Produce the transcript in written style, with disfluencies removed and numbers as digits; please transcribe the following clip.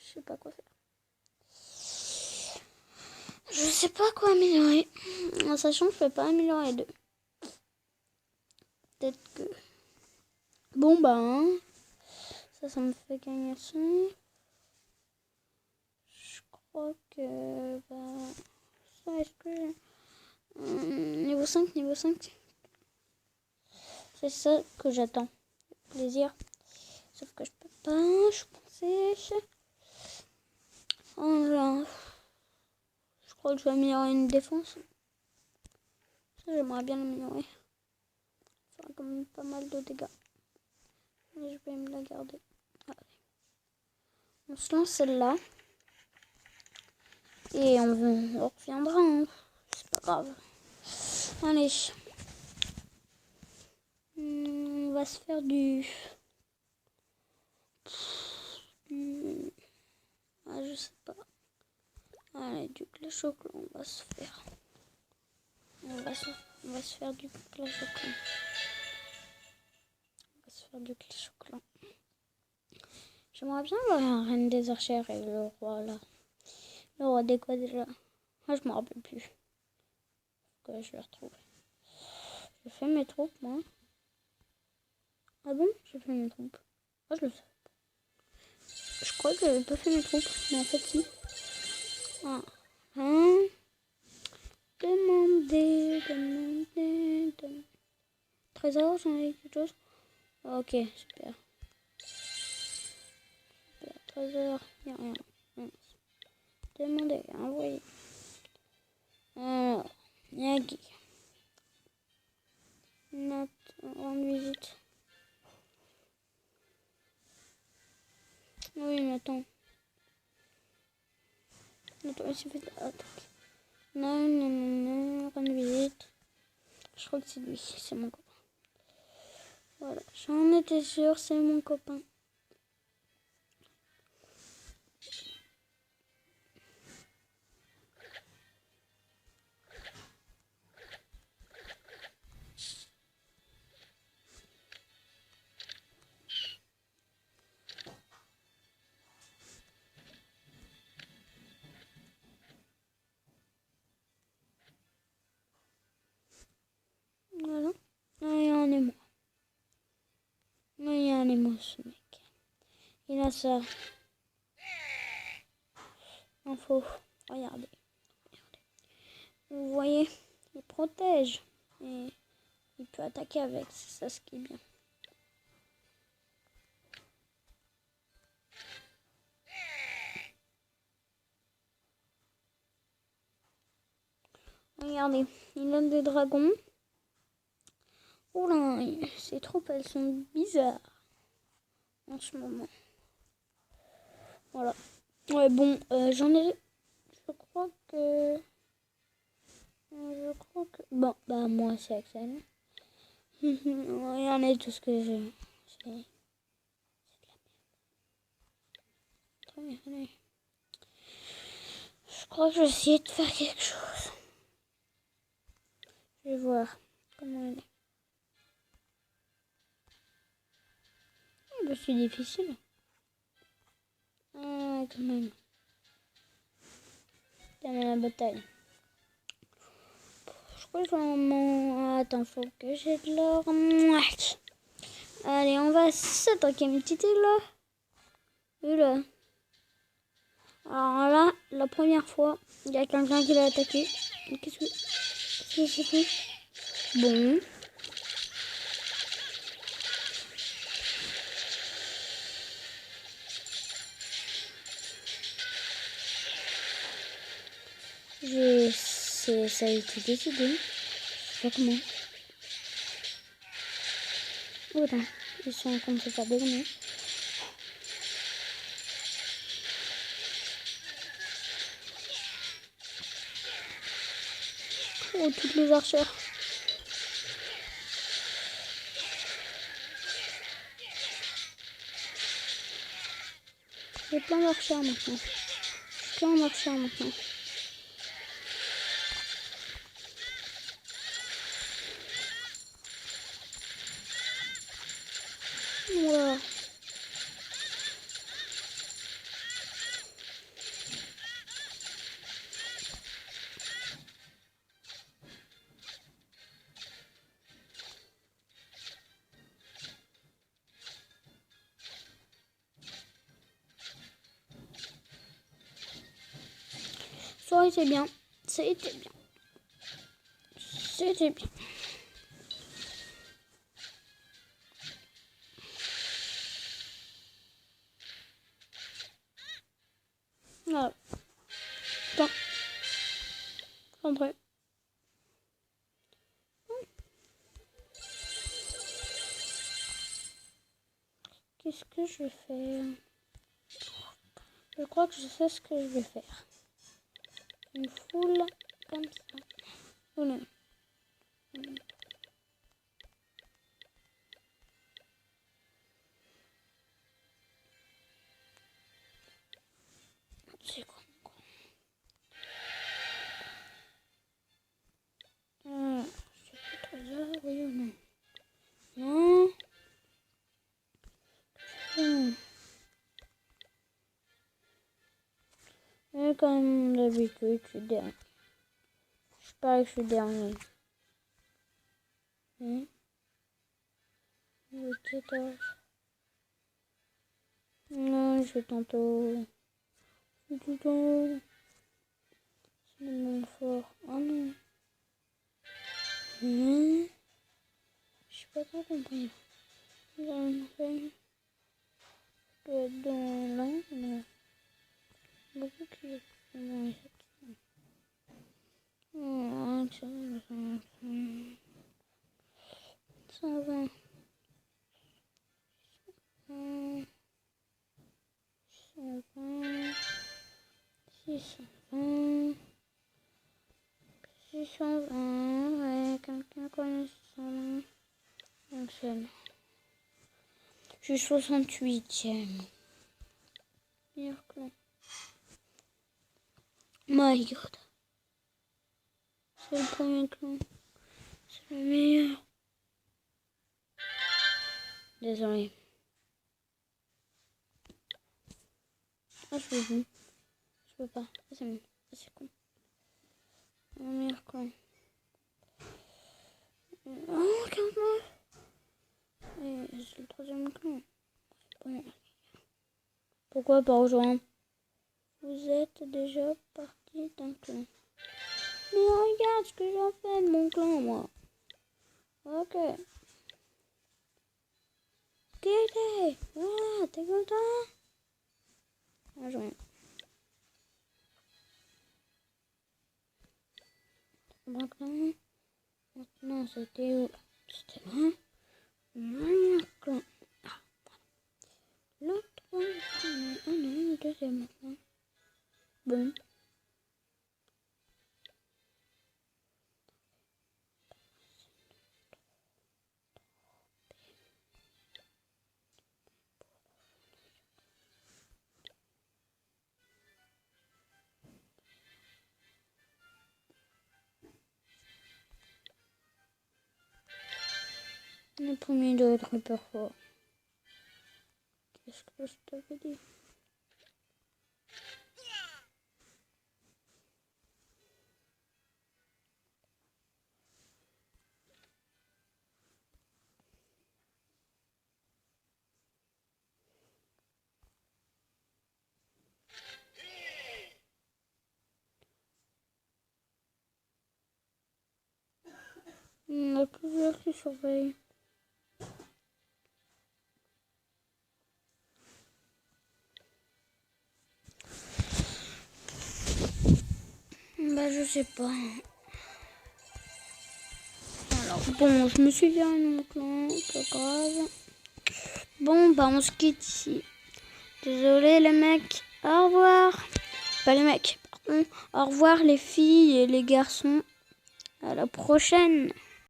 Je sais pas quoi faire. Je sais pas quoi améliorer. En sachant que je peux pas améliorer 2. Peut-être que... Bon bah, hein. Ça me fait gagner 5. Je crois que... Bah... Ça, est-ce que... niveau 5. C'est ça que j'attends. Plaisir. Sauf que je peux pas, je pensais. Oh là. Je crois que je vais améliorer une défense. Ça, j'aimerais bien l'améliorer. Ça fera quand même pas mal de dégâts. Mais je vais me la garder. Allez. On se lance celle-là. Et on reviendra. Hein. C'est pas grave. Allez. On va se faire du... Ah, je sais pas. Allez, du Clash of Clans, on va se faire. On va se faire du Clash of Clans. On va se faire du Clash of Clans. J'aimerais bien voir la reine des archères et le roi là. Le roi des quoi déjà. Ah, je me rappelle plus. Faut que je le retrouve. J'ai fait mes troupes, moi. Ah bon? J'ai fait mes troupes. Ah, je le sais. Je crois que j'avais pas fait mes troupes, mais en fait si. Ah. Hein? Demandez. Trésor, j'en ai quelque chose? Ok, super. Trésor, y'a rien. Demandez, envoyer. Alors, Yagi. Note, rendre visite. Oui, mais attends. Attends, il suffit d'attaquer. Non, rendre visite. Je crois que c'est lui, c'est mon copain. Voilà, j'en étais sûre, c'est mon copain. Voilà. Il y a un émoi. Il y a un émoi, ce mec. Il a ça. Info. Regardez. Vous voyez, il protège. Et il peut attaquer avec. C'est ça ce qui est bien. Regardez, il a des dragons. Oh là, ces troupes, elles sont bizarres en ce moment. Voilà. Ouais, bon, j'en ai... Je crois que... Bon, bah moi, c'est Axel. Regardez tout ce que j'ai. C'est de la merde. Très bien, allez. Je crois que je vais essayer de faire quelque chose. Je vais voir comment elle est. Bah, c'est difficile. Ah, quand même. Termine la bataille. Je crois que je vais en... Attends, faut que j'ai de l'or. Allez, on va s'attaquer une petite île là. Et là. Alors là, la première fois, il y a quelqu'un qui l'a attaqué. Qu'est-ce que c'est fait? Bon. Ça a été décidé. Je sais pas comment. Oh putain, ils sont en train de se faire dégommer. Oh, toutes les archères. Il y a plein d'archères maintenant. Plein d'archères maintenant. Voilà. Ça a été bien. C'était bien. C'était bien. Voilà. Attends. André. Qu'est-ce que je vais faire? Je crois que je sais ce que je vais faire. Une foule comme ça. Oh non. C'est quoi? C'est plus trésor, oui ou non? Non. Et comme d'habitude, je suis dernier. Je parie que je suis dernier. 14. Non, je suis tantôt. Je suis tout en haut. C'est le même fort. Oh non. Je sais pas trop compris. Je dois être dans là, mais beaucoup qui est dans les 120. 120. 620. 620. Ouais, quelqu'un connaît 620. Donc c'est non. Je suis 68e. Meilleur clan. My God. C'est le premier clan. C'est le meilleur. Désolé. Ah, je peux plus. Je peux pas. C'est con. Le meilleur clan. Oh, 49. Et c'est le troisième clan. Bon. Pourquoi pas rejoindre? Vous êtes déjà parti d'un clan. Mais regarde ce que j'en fais de mon clan, moi. Ok. T'es. Voilà, t'es content? Rejoins. Donc là, maintenant c'était où? C'était là. Mon clan. Ah, voilà. L'autre, on est le deuxième maintenant. Bon. Le premier doit être hyper fort. Qu'est-ce que je t'avais dit? Il y en a plusieurs qui surveillent. Bah, je sais pas. Alors, bon, je me suis viré de mon clan, pas grave. Bon, bah, on se quitte ici. Désolé, les mecs. Au revoir. Pas les mecs, pardon. Au revoir, les filles et les garçons. À la prochaine.